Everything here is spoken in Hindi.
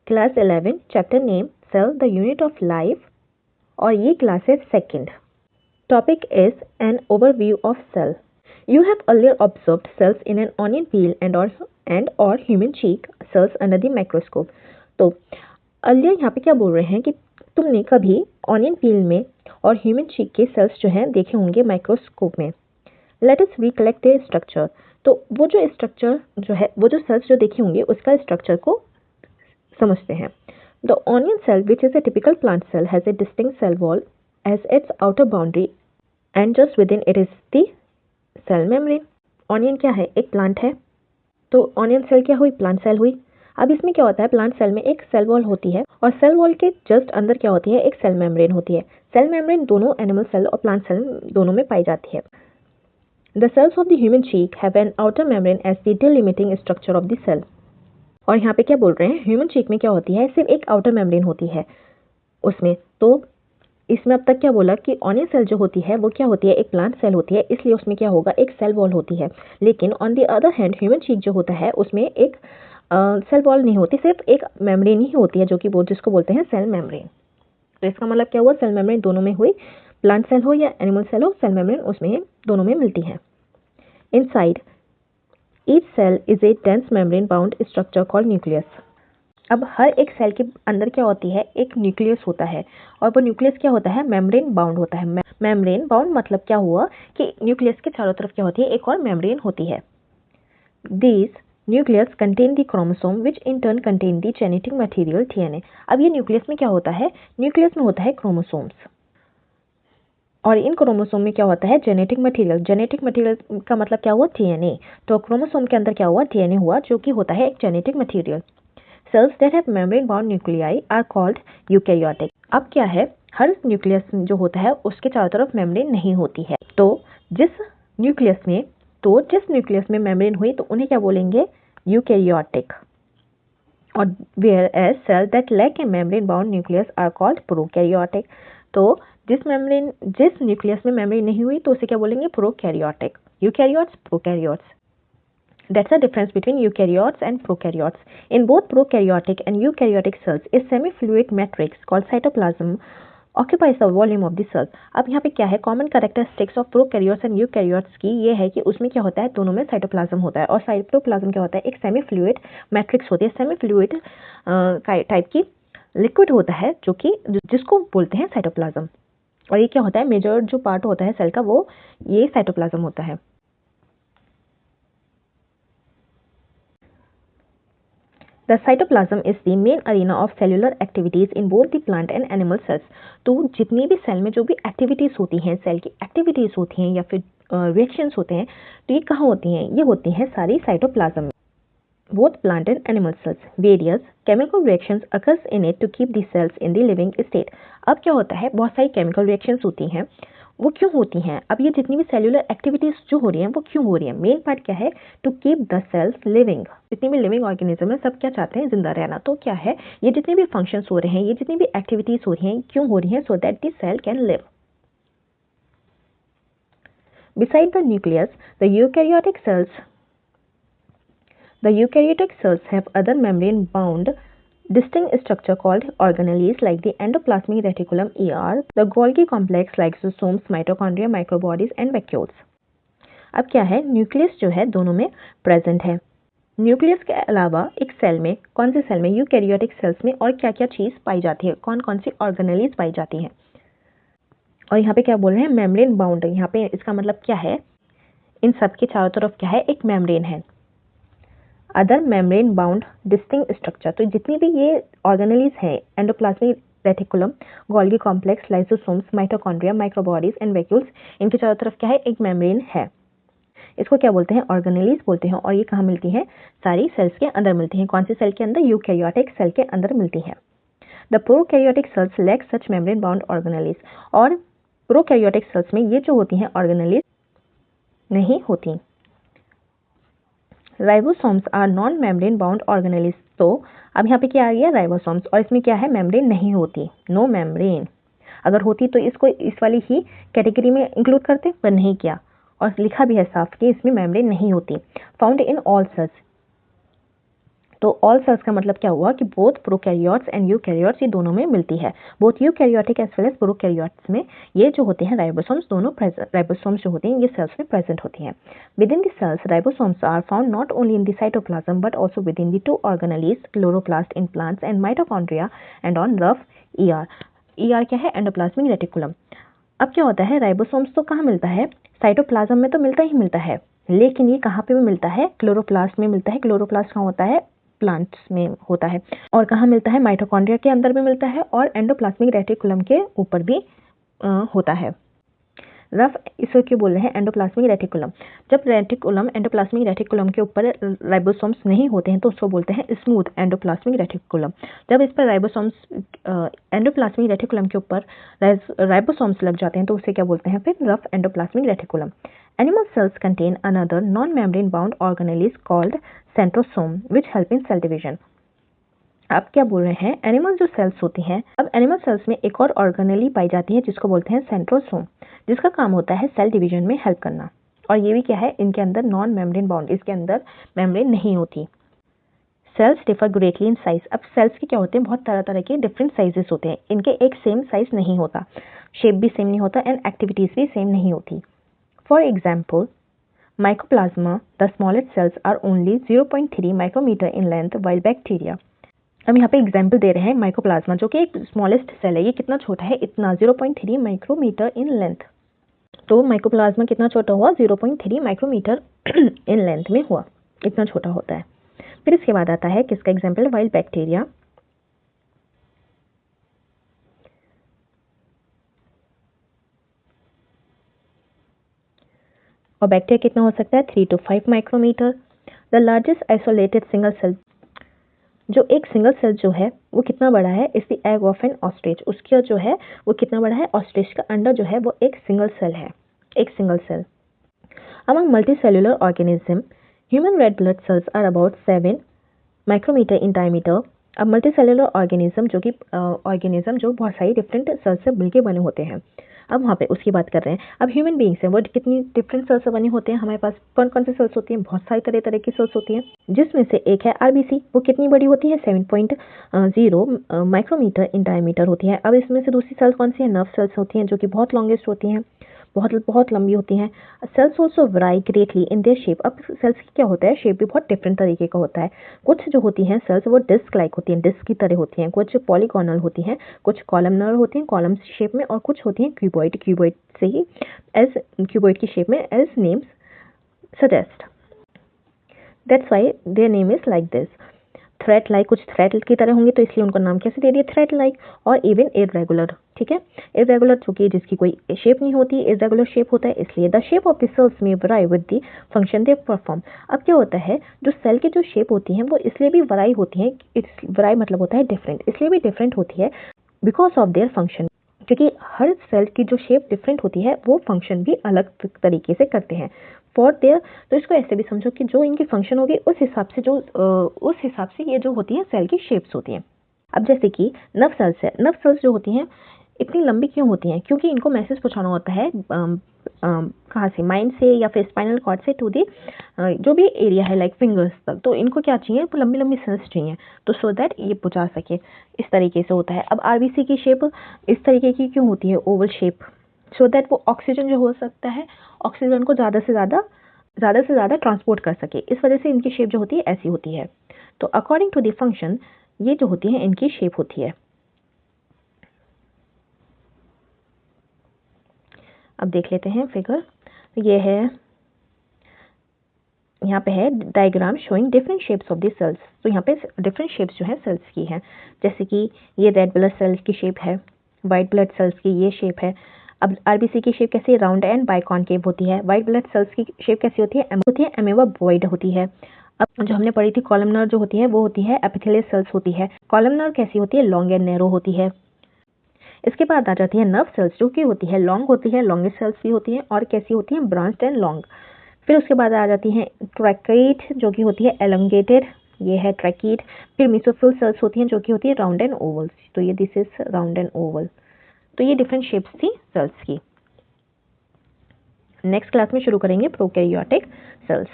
Class 11 chapter name cell the unit of life और ये क्लास है second. Topic is an overview of cell. You have earlier observed cells in an onion peel and or human cheek cells under the microscope. तो earlier यहाँ पे क्या बोल रहे हैं कि तुमने कभी ऑनियन पील में और ह्यूमन चीक के सेल्स जो हैं देखे होंगे माइक्रोस्कोप में. Let us recollect there structure. तो वो जो स्ट्रक्चर जो है, वो जो सेल्स जो देखे होंगे उसका स्ट्रक्चर को समझते हैं. The onion cell which is a typical plant cell has a distinct cell wall as its outer boundary and just within it is the cell membrane. Onion क्या है? एक प्लांट है. तो ऑनियन सेल क्या हुई? प्लांट सेल हुई. अब इसमें क्या होता है, प्लांट सेल में एक सेल वॉल होती है और सेल वॉल के जस्ट अंदर क्या होती है? एक सेल मेम्ब्रेन होती है. सेल मेम्ब्रेन दोनों एनिमल सेल और प्लांट सेल दोनों में पाई जाती है. The cells of the human cheek have an outer membrane as the delimiting structure of the cell. और यहाँ पे क्या बोल रहे हैं, ह्यूमन चीक में क्या होती है? सिर्फ एक आउटर मेम्ब्रेन होती है उसमें. तो इसमें अब तक क्या बोला कि ऑनियन सेल जो होती है वो क्या होती है? एक प्लांट सेल होती है, इसलिए उसमें क्या होगा? एक सेल वॉल होती है. लेकिन on the other hand human चीक जो होता है उसमें एक सेल वॉल नहीं होती, सिर्फ एक मेम्ब्रेन ही होती है, जो कि वो जिसको बोलते हैं सेल मेम्ब्रेन. तो इसका मतलब क्या हुआ? सेल मेम्ब्रेन दोनों में हुई, प्लांट सेल हो या एनिमल सेल हो, सेल मेम्ब्रेन उसमें दोनों में मिलती है. Inside each cell is a dense membrane bound structure called nucleus. अब हर एक सेल के अंदर क्या होती है? एक न्यूक्लियस होता है. और वो न्यूक्लियस क्या होता है? मेम्ब्रेन बाउंड होता है. मेम्ब्रेन बाउंड मतलब क्या हुआ कि न्यूक्लियस के चारों तरफ क्या होती है? एक और मेम्ब्रेन होती है. These nucleus contain the chromosome which in turn contain the genetic material DNA. अब ये न्यूक्लियस में क्या होता है? न्यूक्लियस में होता है क्रोमोसोम्स, और इन क्रोमोसोम में क्या होता है? Genetic material. जेनेटिक मटेरियल का मतलब क्या हुआ? DNA. तो क्रोमोसोम के अंदर क्या हुआ? DNA हुआ, जो कि होता है एक genetic material. Cells that have membrane bound nuclei are called eukaryotic. अब क्या है? हर न्यूक्लियस जो होता है उसके चारों तरफ मेम्ब्रेन नहीं होती है. तो जिस न्यूक्लियस में मेम्ब्रेन हुई तो उन्हें क्या बोलेंगे? यूकैरियोटिक. और whereas cells that lack a membrane bound nucleus are called prokaryotic. तो जिस न्यूक्लियस में मेम्ब्रेन नहीं हुई तो उसे क्या बोलेंगे? Prokaryotic. Eukaryotes, prokaryotes. That's the difference between eukaryotes and prokaryotes. In both prokaryotic and eukaryotic cells, a semi-fluid matrix called cytoplasm occupies the volume of the cell. अब यहाँ पे क्या है? Common characteristics of prokaryotes and eukaryotes की ये है कि उसमें क्या होता है? दोनों में साइटोप्लाज्म होता है. और साइटोप्लाज्म क्या होता है? एक सेमी फ्लूइड मैट्रिक्स होती है. सेमी फ्लूइड टाइप की लिक्विड होता है जो कि जिसको बोलते हैं साइटोप्लाज्म. और ये क्या होता है? मेजर जो पार्ट होता है सेल का वो ये साइटोप्लाज्म होता है. The cytoplasm is the main arena of cellular activities in both the plant and animal cells. तो जितनी भी सेल में जो भी एक्टिविटीज़ होती हैं, सेल की एक्टिविटीज़ होती हैं या फिर रिएक्शंस होते हैं, तो ये कहाँ होती हैं? ये होती हैं सारी साइटोप्लाज्म में. Both plant and animal cells, various chemical reactions occurs in it to keep the cells in the living state. अब क्या होता है? बहुत सारी केमिकल रिएक्शंस होती हैं. वो क्यों होती हैं? अब ये जितनी भी सेल्यूलर एक्टिविटीज़ जो हो रही हैं वो क्यों हो रही हैं? मेन पार्ट क्या है? To keep the cells living. जितनी भी लिविंग ऑर्गेनिज्म है सब क्या चाहते हैं? जिंदा रहना. तो क्या है? ये जितने भी फंक्शंस हो रहे हैं, ये जितनी भी एक्टिविटीज़ हो रही हैं, क्यों हो रही हैं? So that the cell can live. Beside the nucleus, the eukaryotic cells have other membrane-bound distinct structure called organelles like the endoplasmic reticulum ER, the Golgi complex, lysosomes, mitochondria, microbodies and vacuoles. अब क्या है? न्यूक्लियस जो है दोनों में प्रेजेंट है. न्यूक्लियस के अलावा एक सेल में, कौन से सेल में? यूकैरियोटिक सेल्स में और क्या क्या चीज़ पाई जाती है? कौन कौन सी ऑर्गेनेलीज पाई जाती हैं? और यहाँ पे क्या बोल रहे हैं? Membrane bound. यहाँ पे इसका मतलब क्या है? इन सब के चारों तरफ क्या है? एक मेम्ब्रेन है. Other membrane bound distinct structure. तो जितनी भी ये ऑर्गेनेलीज हैं, endoplasmic reticulum, Golgi complex, lysosomes, mitochondria, microbodies and vacuoles, इनके चारों तरफ क्या है? एक मेम्ब्रेन है. इसको क्या बोलते हैं? ऑर्गेनेलीज बोलते हैं. और ये कहाँ मिलती हैं? सारी सेल्स के अंदर मिलती हैं. कौन सी सेल के अंदर? यूकैरियोटिक सेल के अंदर मिलती है. The prokaryotic cells lack such membrane bound organelles. और प्रोकैरियोटिक सेल्स में ये जो होती हैं ऑर्गेनेलीज नहीं होती. Ribosomes are non membrane bound organelles. तो अब यहाँ पे क्या आ गया? राइबोसोम्स. और इसमें क्या है? मेम्ब्रेन नहीं होती. No membrane. अगर होती तो इसको इस वाली ही कैटेगरी में इंक्लूड करते, पर नहीं किया. और लिखा भी है साफ कि इसमें मेम्ब्रेन नहीं होती. Found in all cells. तो ऑल सेल्स का मतलब क्या हुआ कि बोथ प्रोकैरियोट्स एंड यूकैरियोट्स ये दोनों में मिलती है। Both eukaryotic as well as prokaryotes में ये जो होते हैं राइबोसोम्स, दोनों राइबोसोम्स जो होते हैं ये सेल्स में प्रेजेंट होती हैं। Within the cells ribosomes are found not only in the cytoplasm but also within the two organelles chloroplast in plants and mitochondria and on rough ER. ER क्या है? Endoplasmic reticulum. अब क्या होता है, राइबोसोम्स तो कहाँ मिलता है? साइटोप्लाज्म में तो मिलता ही मिलता है, लेकिन ये कहाँ पे भी मिलता है? क्लोरोप्लास्ट में मिलता है। क्लोरोप्लास्ट कहाँ होता है? प्लांट्स में होता है। और कहाँ मिलता है? माइटोकॉन्ड्रिया के अंदर भी मिलता है और एंडोप्लाज्मिक रेटिकुलम के ऊपर भी होता है। रफ इसे क्यों बोल रहे हैं? Endoplasmic reticulum. जब रेटिकुलम एंडोप्लाज्मिक रेटिकुलम के ऊपर राइबोसोम्स नहीं होते हैं तो उसको बोलते हैं स्मूथ एंडोप्लाज्मिक रेटिकुलम। जब इस पर राइबोसोम्स एंडोप्लाज्मिक रेटिकुलम के ऊपर राइबोसोम्स लग जाते हैं तो उसे क्या बोलते हैं फिर? Rough endoplasmic reticulum. Animal cells contain another non-membrane bound organelles called centrosome which help in cell division. अब क्या बोल रहे हैं? एनिमल जो सेल्स होती हैं, अब एनिमल सेल्स में एक और ऑर्गेनेली पाई जाती है जिसको बोलते हैं सेंट्रोसोम, जिसका काम होता है सेल डिवीजन में हेल्प करना। और ये भी क्या है? इनके अंदर नॉन मेम्ब्रेन बाउंड, इसके अंदर मेम्ब्रेन नहीं होती। Cells differ greatly in size. अब सेल्स के क्या होते हैं? बहुत तरह तरह के डिफरेंट साइजेस होते हैं, इनके एक सेम साइज नहीं होता, शेप भी सेम नहीं होता एंड एक्टिविटीज भी सेम नहीं होती। For example, mycoplasma, the smallest cells are only 0.3 micrometer in length, while bacteria. हम यहाँ पे एग्जाम्पल दे रहे हैं माइकोप्लाज्मा जो कि एक स्मॉलेस्ट सेल है, ये कितना छोटा है? इतना 0.3 माइक्रोमीटर इन लेंथ। तो माइकोप्लाज्मा कितना छोटा हुआ? 0.3 माइक्रोमीटर इन लेंथ में हुआ, इतना छोटा होता है। फिर इसके बाद आता है किसका एग्जाम्पल? While bacteria. और बैक्टीरिया कितना हो सकता है? 3 to 5 micrometre. The largest isolated single cell, जो एक सिंगल सेल जो है वो कितना बड़ा है? इस the egg of N ostrich. उसका जो है वो कितना बड़ा है? ऑस्ट्रिच का अंडा जो है वो एक सिंगल सेल है, एक single cell. Among multicellular organism, human red blood cells are about 7 micrometre in diameter. अब मल्टीसेल्युलर ऑर्गेनिज्म जो कि ऑर्गेनिज्म जो बहुत सारी डिफरेंट सेल्स से मिलके बने होते हैं, अब वहाँ पे उसकी बात कर रहे हैं। अब ह्यूमन बीइंग्स हैं, वो कितनी डिफरेंट सेल्स से बने होते हैं? हमारे पास कौन कौन सी सेल्स होती हैं? बहुत सारी तरह तरह की सेल्स होती हैं, जिसमें से एक है आरबीसी। वो कितनी बड़ी होती है? 7.0 माइक्रोमीटर इन डायमीटर होती है। अब इसमें से दूसरी सेल्स कौन सी है? नर्व सेल्स होती हैं जो कि बहुत लॉन्गेस्ट होती हैं, बहुत बहुत लंबी होती हैं। Cells also vary greatly in their shape. अब सेल्स की क्या होता है? शेप भी बहुत डिफरेंट तरीके का होता है। कुछ जो होती हैं सेल्स वो डिस्क लाइक होती हैं, डिस्क की तरह होती हैं, कुछ पॉलीगोनल होती हैं, कुछ कॉलमनर होती हैं कॉलम शेप में, और कुछ होती हैं क्यूबॉइड, क्यूबॉइड से ही एज क्यूबॉइड की शेप में as names suggest, that's why their name is like this. Thread like, कुछ थ्रेड की तरह होंगे तो इसलिए उनको नाम कैसे दे दिया? Thread like. और इवन इरेगुलर, ठीक है, इरेगुलर जो कि जिसकी कोई शेप नहीं होती, इरेगुलर शेप होता है, इसलिए the shape of the cells में vary with the function they perform. अब क्या होता है, जो सेल की जो शेप होती हैं वो इसलिए भी वराई होती हैं, वराई मतलब होता है डिफरेंट, इसलिए भी डिफरेंट होती है बिकॉज ऑफ देयर फंक्शन, क्योंकि हर सेल की जो शेप डिफरेंट होती है वो फंक्शन भी अलग तरीके से करते हैं फॉर देयर। तो इसको ऐसे भी समझो कि जो इनकी फंक्शन होगी उस हिसाब से उस हिसाब से ये जो होती है सेल की शेप्स होती हैं। अब जैसे कि नर्व सेल्स है, नर्व सेल्स जो होती हैं इतनी लंबी क्यों होती हैं? क्योंकि इनको मैसेज पहुंचाना होता है कहाँ से? माइंड से या फिर स्पाइनल कॉर्ड से टू दी जो भी एरिया है लाइक फिंगर्स तक। तो इनको क्या चाहिए? वो लंबी लंबी सेल्स चाहिए, तो सो दैट ये पहुंचा सके, इस तरीके से होता है। अब आरबीसी की शेप इस तरीके की क्यों होती है? ओवल शेप, सो दैट वो ऑक्सीजन जो हो सकता है ऑक्सीजन को ज़्यादा से ज़्यादा ट्रांसपोर्ट कर सके, इस वजह से इनकी शेप जो होती है ऐसी होती है। तो अकॉर्डिंग टू द फंक्शन ये जो होती है इनकी शेप होती है। अब देख लेते हैं फिगर, ये है, यहाँ पे है diagram showing different shapes of the cells. तो यहाँ पे डिफरेंट शेप्स जो है सेल्स की हैं, जैसे कि ये रेड ब्लड सेल्स की शेप है, वाइट ब्लड सेल्स की ये शेप है। अब आरबीसी की शेप कैसी है? राउंड एंड बाइकॉनकेव होती है। वाइट ब्लड सेल्स की शेप कैसी होती है? अमीबावॉइड होती है। अब जो हमने पढ़ी थी कॉलमनर जो होती है वो होती है एपिथेलियल सेल्स होती है। कॉलमनर कैसी होती है? लॉन्ग एंड नैरो होती है। इसके बाद आ जाती है नर्व सेल्स जो कि होती है लॉन्ग होती है, लॉन्गेस्ट सेल्स भी होती हैं, और कैसी होती हैं? Branched and long. फिर उसके बाद आ जाती हैं ट्रैकेट जो कि होती है एलोंगेटेड, ये है ट्रैकेट। फिर मेसोफिल सेल्स होती हैं जो कि होती है राउंड एंड ओवल, तो ये this is round and Oval. तो ये डिफरेंट शेप्स थी सेल्स की। नेक्स्ट क्लास में शुरू करेंगे प्रोकैरियोटिक सेल्स।